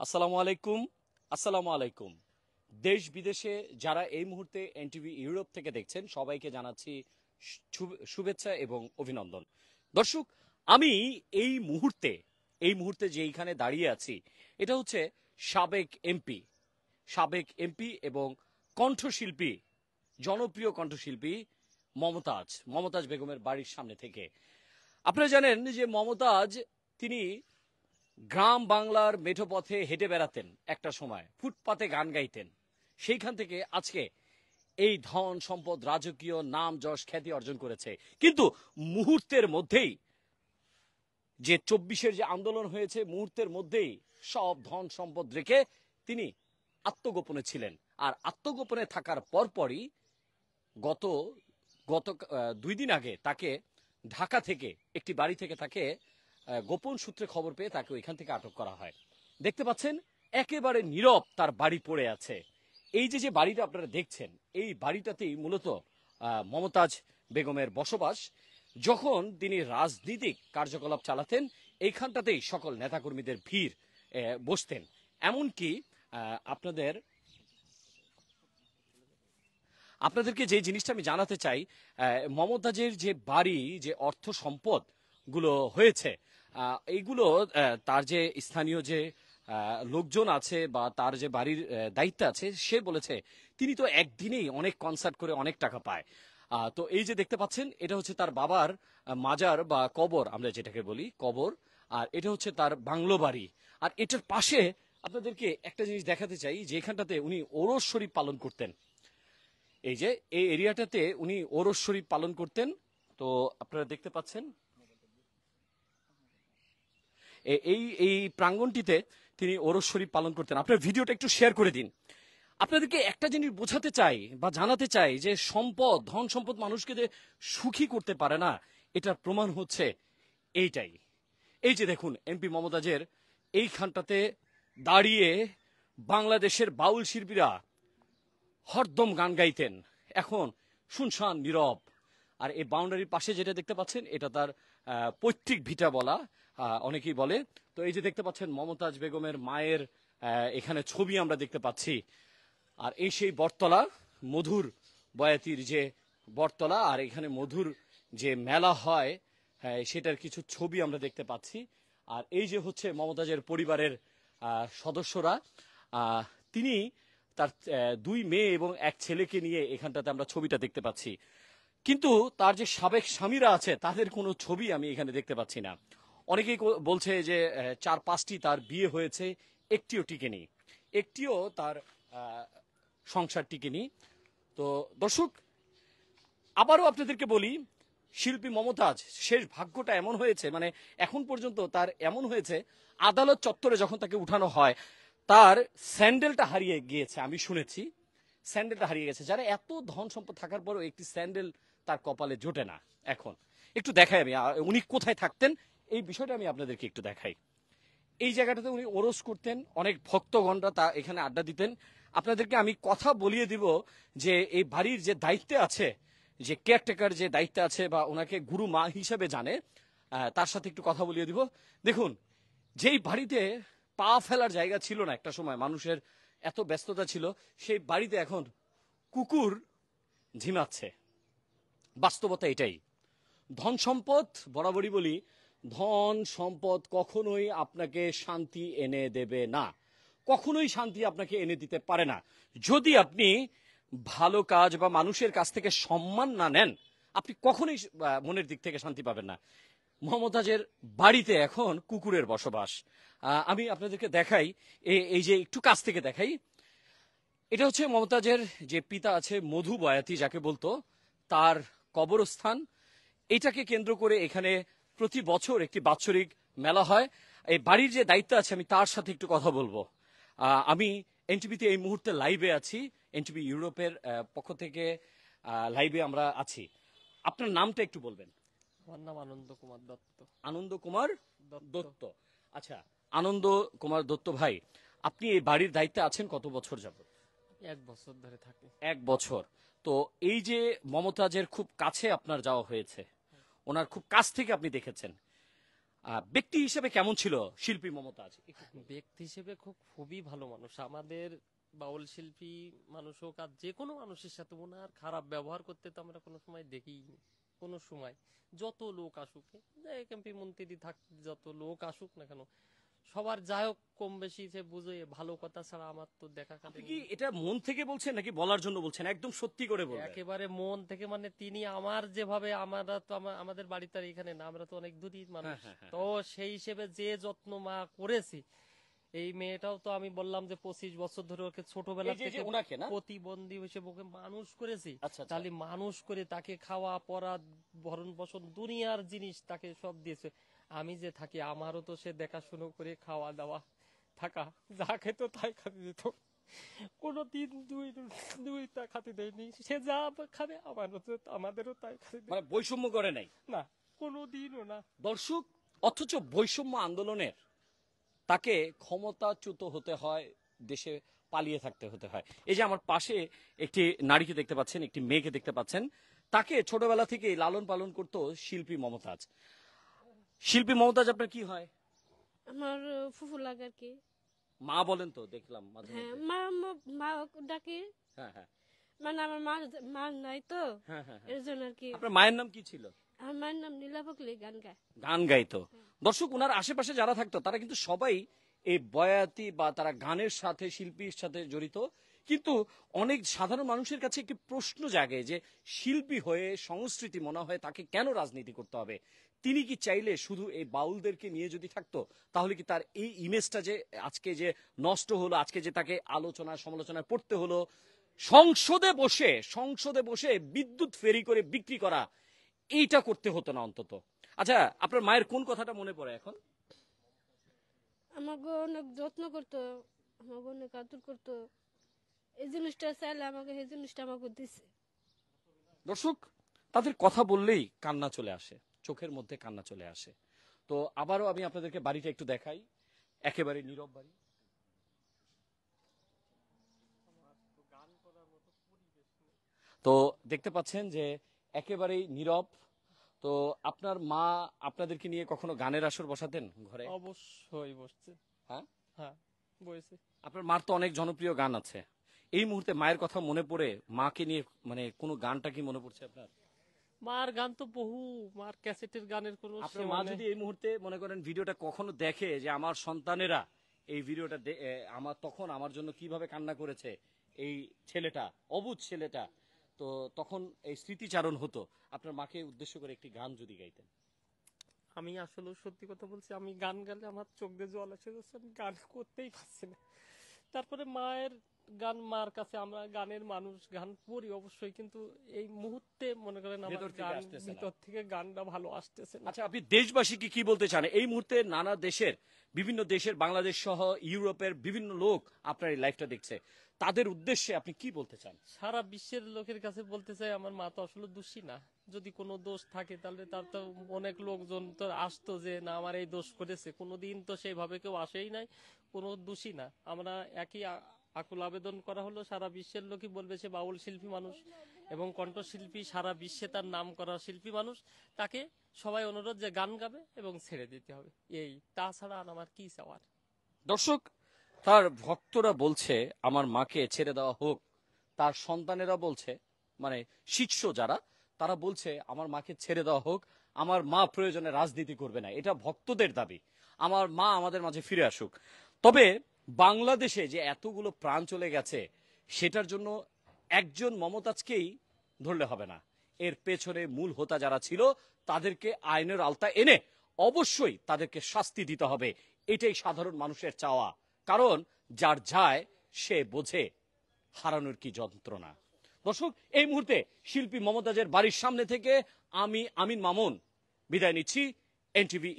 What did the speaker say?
আসসালামু আলাইকুম। আসসালামু আলাইকুম। দেশ বিদেশে যারা এই মুহূর্তে এনটিভি ইউরোপ থেকে দেখছেন সবাইকে জানাচ্ছি শুভেচ্ছা এবং অভিনন্দন। দর্শক, আমি এই মুহূর্তে যে এইখানে দাঁড়িয়ে আছি এটা হচ্ছে সাবেক এমপি এবং কণ্ঠশিল্পী, জনপ্রিয় কণ্ঠশিল্পী মমতাজ বেগমের বাড়ির সামনে থেকে। আপনারা জানেন যে মমতাজ তিনি গ্রাম বাংলার মেঠো পথে হেঁটে বেড়াতেন, একটা সময় ফুটপাতে গান গাইতেন। সেইখান থেকে আজকে এই ধন সম্পদ, রাজকীয় নাম যশ খ্যাতি অর্জন করেছে। কিন্তু মুহূর্তের মধ্যেই যে ২৪-এর যে আন্দোলন হয়েছে, মুহূর্তের মধ্যেই সব ধন সম্পদ রেখে তিনি আত্মগোপনে ছিলেন। আর আত্মগোপনে থাকার পরপরই গত গত ২ দিন আগে তাকে ঢাকা থেকে একটি বাড়ি থেকে তাকে গোপন সূত্রে খবর পেয়ে তাকে ওইখান থেকে আটক করা হয়। দেখতে পাচ্ছেন একেবারে নীরব তার বাড়ি পড়ে আছে। এই যে বাড়িটা আপনারা দেখছেন, এই বাড়িটাতেই মূলত মমতাজ বেগমের বসবাস। যখন তিনি রাজনৈতিক কার্যকলাপ চালাতেন এইখানটাতেই সকল নেতাকর্মীদের ভিড় বসতেন। এমনকি আপনাদের আপনাদেরকে যে জিনিসটা আমি জানাতে চাই, মমতাজের যে বাড়ি, যে অর্থ সম্পদ গুলো হয়েছে, এইগুলো তার যে স্থানীয় যে লোকজন আছে বা তার যে বাড়ির দায়িত্ব আছে, সে বলেছে তিনি তো একদিনেই অনেক কনসার্ট করে অনেক টাকা পায়। তো এই যে দেখতে পাচ্ছেন এটা হচ্ছে তার বাবার মাজার বা কবর, আমরা যেটাকে বলি কবর। আর এটা হচ্ছে তার বাংলো বাড়ি। আর এটার পাশে আপনাদেরকে একটা জিনিস দেখাতে চাই, যে এখানটাতে উনি ওরস শরীফ পালন করতেন। এই যে এই এরিয়াটাতে উনি ওরস শরীফ পালন করতেন। তো আপনারা দেখতে পাচ্ছেন এই এই প্রাঙ্গণটিতে তিনি ওরস শরীফ পালন করতেন। আপনার ভিডিওটা একটু শেয়ার করে দিন। আপনাদেরকে একটা জিনিস বোঝাতে চাই বা জানাতে চাই যে সম্পদ, ধন সম্পদ মানুষকে যে সুখী করতে পারে না, এটার প্রমাণ হচ্ছে এইটাই। এই যে দেখুন এমপি মমতাজের এইখানটাতে দাঁড়িয়ে বাংলাদেশের বাউল শিল্পীরা হরদম গান গাইতেন, এখন শুনশান নীরব। আর এই বাউন্ডারির পাশে যেটা দেখতে পাচ্ছেন এটা তার পৈতৃক ভিটা বলা অনেকেই বলে। তো এই যে দেখতে পাচ্ছেন মমতাজ বেগমের মায়ের এখানে ছবি আমরা দেখতে পাচ্ছি। আর এই সেই বটতলা, মধুর বয়াতির যে বটতলা, আর এখানে মধুর যে মেলা হয় সেটার কিছু ছবি আমরা দেখতে পাচ্ছি। আর এই যে হচ্ছে মমতাজের পরিবারের সদস্যরা, তিনি তার ২ মেয়ে এবং ১ ছেলেকে নিয়ে এখানটাতে আমরা ছবিটা দেখতে পাচ্ছি। কিন্তু তার যে সাবেক স্বামীরা আছে তাদের কোনো ছবি আমি এখানে দেখতে পাচ্ছি না। অনেকেই বলছে যে ৪-৫টি তার বিয়ে হয়েছে, একটিও টিকেনি, একটিও তার সংসার টিকেনি। তো দর্শক, আবারও আপনাদেরকে বলি, শিল্পী মমতাজ শেষ ভাগ্যটা এমন হয়েছে, মানে এখন পর্যন্ত তার এমন হয়েছে, আদালত চত্বরে যখন তাকে উঠানো হয় তার স্যান্ডেলটা হারিয়ে গিয়েছে। আমি শুনেছি স্যান্ডেলটা হারিয়ে গেছে। যারা এত ধন সম্পদ থাকার পরও একটি স্যান্ডেল তার কপালে জোটে না। এখন একটু দেখাই আমি উনি কোথায় থাকতেন, এই বিষয়টা আমি আপনাদেরকে একটু দেখাই। এই জায়গাটাতে উনি ওরস করতেন, অনেক ভক্তগণরা তা এখানে আড্ডা দিতেন। আপনাদেরকে আমি কথা বলিয়ে দিব যে এই বাড়ির যে দায়িত্বে আছে, যে কেয়ারটেকার যে দায়িত্বে আছে বা ওনাকে গুরু মা হিসেবে জানে, তার সাথে একটু কথা বলিয়ে দিব। দেখুন, যেই বাড়িতে পা ফেলার জায়গা ছিল না একটা সময়, মানুষের এত ব্যস্ততা ছিল, সেই বাড়িতে এখন কুকুর ঝিমাচ্ছে। বাস্তবতা এটাই। ধন সম্পদ, বরাবরই বলি, ধন সম্পদ কখনোই আপনাকে শান্তি এনে দেবে না, কখনোই শান্তি আপনাকে এনে দিতে পারে না। যদি আপনি ভালো কাজ বা মানুষের কাছ থেকে সম্মান না নেন, আপনি কখনোই মনের দিক থেকে শান্তি পাবেন না। মমতাজের বাড়িতে এখন কুকুরের বসবাস। আমি আপনাদেরকে দেখাই, এই যে একটু কাছ থেকে দেখাই। এটা হচ্ছে মমতাজের যে পিতা আছে, মধু বয়াতি যাকে বলতো, তার কবরস্থান। এটাকে কেন্দ্র করে এখানে প্রতি বছর একটি বাৎসরিক মেলা হয়। এই বাড়ির যে দায়িত্ব আছে আমি তার সাথে একটু কথা বলবো। আমি এনটিভিতে এই মুহূর্তে লাইভে আছি, এনটিভি ইউরোপের পক্ষ থেকে লাইভে আমরা আছি। আপনার নামটা একটু বলবেন? আমার নাম আনন্দ কুমার দত্ত। আনন্দ কুমার দত্ত। দত্ত। আচ্ছা, আনন্দ কুমার দত্ত ভাই, আপনি এই বাড়ির দায়িত্বে আছেন কত বছর যাবত? 1 বছর ধরে থাকি। 1 বছর। তো এই যে মমতাজের খুব কাছে আপনার যাওয়া হয়েছে, ওনার খুব কাছ থেকে আপনি দেখেছেন, ব্যক্তি হিসেবে কেমন ছিল শিল্পী মমতাজ? ব্যক্তি হিসেবে খুবই ভালো মানুষ। আমাদের বাউল শিল্পী মানুষ হোক আর যে কোনো মানুষের সাথে ওনার খারাপ ব্যবহার করতে তো আমরা কোনো সময় দেখিনি। কোনো সময় যত লোক আসুক, এমপি মন্ত্রী থাক, যত লোক আসুক না কেন, সবার যাই হোক কম বেশি সে বুঝে ভালো কথা ছাড়া আমার তো দেখা আপনি কাটে কি এটা মন থেকে বলছেন নাকি বলার জন্য বলছেন? একদম সত্যি করে বলবেন। একেবারে মন থেকে। মানে তিনি আমার যেভাবে, আমরা তো আমাদের বাড়িতে আর এখানে না, আমরা তো অনেক দূরই মানুষ। তো সেই হিসেবে যে যত্ন মা করেছি, এই মেয়েটাও তো আমি বললাম যে 25 বছর ধরে ওকে ছোটবেলা এই যে থেকে ওনাকে না? প্রতিবন্ধী হিসেবে ওকে মানুষ করেছি। আচ্ছা, আচ্ছা। তাহলে মানুষ করে তাকে খাওয়া পরা ভরণ পোষণ দুনিয়ার জিনিস তাকে সব দিয়েছে। আমি যে থাকি আমারও তো সে দেখাশুনো করে খাওয়া দাওয়া থাকা, যা খেত তাই খাতে দিত। কোনদিন দুইটা খাতে দেয়নি। সে যা খাবে আমাদেরও তাই খাতে দেয়। মানে বৈষম্য করে নাই না, কোনদিনও না। দর্শক। অথচ বৈষম্য আন্দোলনের তাকে ক্ষমতাচ্যুত হতে হয়, দেশে পালিয়ে থাকতে হতে হয়। এই যে আমার পাশে একটি নারীকে দেখতে পাচ্ছেন, একটি মেয়েকে দেখতে পাচ্ছেন, তাকে ছোটবেলা থেকে লালন পালন করতো শিল্পী মমতাজ। শিল্পী মমতাজ আপনার কি হয়? আমার ফুফু লাগে আর কি। মা বলেন তো, দেখলাম মাঝে হ্যাঁ, মধ্যে। মা মা ডাকে। হ্যাঁ, হ্যাঁ, মানে আমার মা নাই তো, হ্যাঁ, হ্যাঁ, হ্যাঁ। এর জন্য আর কি। আপনার মায়ের নাম কি ছিল? আমার মায়ের নাম নীলা ফকলি, গান গায়। গান গাইতো। দর্শক, ওনার আশেপাশে যারা থাকতো তারা কিন্তু সবাই এই বয়াতি বা তারা গানের সাথে, শিল্পীর সাথে জড়িত। কিন্তু অনেক সাধারণ মানুষের কাছে একটি প্রশ্ন জাগে যে শিল্পী হয়ে, সংস্কৃতি মনে হয় তাকে কেন রাজনীতি করতে হবে? তিনি কি চাইলে শুধু এই বাউলদেরকে নিয়ে যদি থাকতো, তাহলে কি তার এই ইমেজটা যে আজকে যে নষ্ট হলো, আজকে যে তাকে আলোচনায় সমালোচনায় পড়তে হলো, সংসদে বসে বিদ্যুৎ ফেরি করে বিক্রি করা, এইটা করতে হতো না অন্তত। আচ্ছা, আপনার মায়ের কোন কথাটা মনে পড়ে এখন? আমাকে অনেক যত্ন করতো, আমাকে অনেক আদর করতো। এই জিনিসটা চাইলে আমাকে, এই জিনিসটা আমাকে দিছে। দর্শক, তাদের কথা বললেই কান্না চলে আসে, চোখের মধ্যে কান্না চলে আসে। তো আবারও আমি আপনাদেরকে বাড়িটা একটু দেখাই, একেবারে নীরব বাড়ি। তো দেখতে পাচ্ছেন যে একেবারেই নীরব। তো আপনার মা আপনাদেরকে নিয়ে কখনো গানের আসর বসাতেন ঘরে? অবশ্যই বসছে। হ্যাঁ, হ্যাঁ, বসে। আপনার মার তো অনেক জনপ্রিয় গান আছে। এই মুহূর্তে মায়ের কথা মনে পড়ে, মাকে নিয়ে মানে কোনো গানটা কি মনে পড়ছে আপনার? মার গান তো বহু, মার ক্যাসেটের গানের কোনো আপনার মা যদি এই মুহূর্তে মনে করেন ভিডিওটা কখনো দেখে যে আমার সন্তানেরা এই ভিডিওটা আমার তখন আমার জন্য কিভাবে কান্না করেছে এই ছেলেটা, অবুঝ ছেলেটা, তো তখন এই স্মৃতিচারণ হতো। আপনার মাকে উদ্দেশ্য করে একটি গান যদি গাইতেন। আমি আসলে সত্যি কথা বলছি, আমি গান গালে আমার চোখ দিয়ে জল এসে যাচ্ছে, আমি গান করতেই পারছি না। তারপরে মায়ের গান, মার কাছে আমরা গানের মানুষ, গান পড়ি অবশ্যই, কিন্তু এই মুহূর্তে মনে করেন আমার ভেতর থেকে গান, আসতেছে না। ভিতর থেকে গানটা ভালো আসতেছে না। আচ্ছা, আপনি দেশবাসীকে কি বলতে চান? এই মুহূর্তে নানা দেশের, বিভিন্ন দেশের, বাংলাদেশ সহ ইউরোপের বিভিন্ন লোক আপনার এই লাইভটা দেখছে, তাদের উদ্দেশ্যে আপনি কি বলতে চান? সারা বিশ্বের লোকের কাছে বলতে চাই, আমার মা তো আসলে দোষী না। যদি কোনো দোষ থাকে তাহলে তার তো অনেক লোকজন তো আসতো যে না আমার এই দোষ করেছে, কোনোদিন তো সেইভাবে কেউ আসেই নাই, কোনো দোষী না। আমরা একই আকুল আবেদন করা হলো, সারা বিশ্বের লোকই বলবে সে বাউল শিল্পী মানুষ এবং কণ্ঠশিল্পী, সারা বিশ্বে তার নাম করা শিল্পী মানুষ। তাকে সবাই অনুরোধ যে গান গাবে এবং ছেড়ে দিতে হবে, এই, তাছাড়া আর আমার কি চাওয়ার। দর্শক, তার ভক্তরা বলছে আমার মাকে ছেড়ে দেওয়া হোক, তার সন্তানেরা বলছে, মানে শিষ্য যারা, তারা বলছে আমার মাকে ছেড়ে দেওয়া হোক, আমার মা প্রয়োজনে রাজনীতি করবে না। এটা ভক্তদের দাবি, আমার মা আমাদের মাঝে ফিরে আসুক। তবে বাংলাদেশে যে এতগুলো প্রাণ চলে গেছে, সেটার জন্য একজন মমতাজকেই ধরলে হবে না। এর পেছনে মূল হোতা যারা ছিল, তাদেরকে আইনের আওতায় এনে অবশ্যই তাদেরকে শাস্তি দিতে হবে। এটাই সাধারণ মানুষের চাওয়া। কারণ যার যায় সে বোঝে হারানোর কি যন্ত্রণা। দর্শক, এই মুহূর্তে শিল্পী মমতাজের বাড়ির সামনে থেকে আমি আমিন মামুন বিদায় নিচ্ছি। এনটিভি।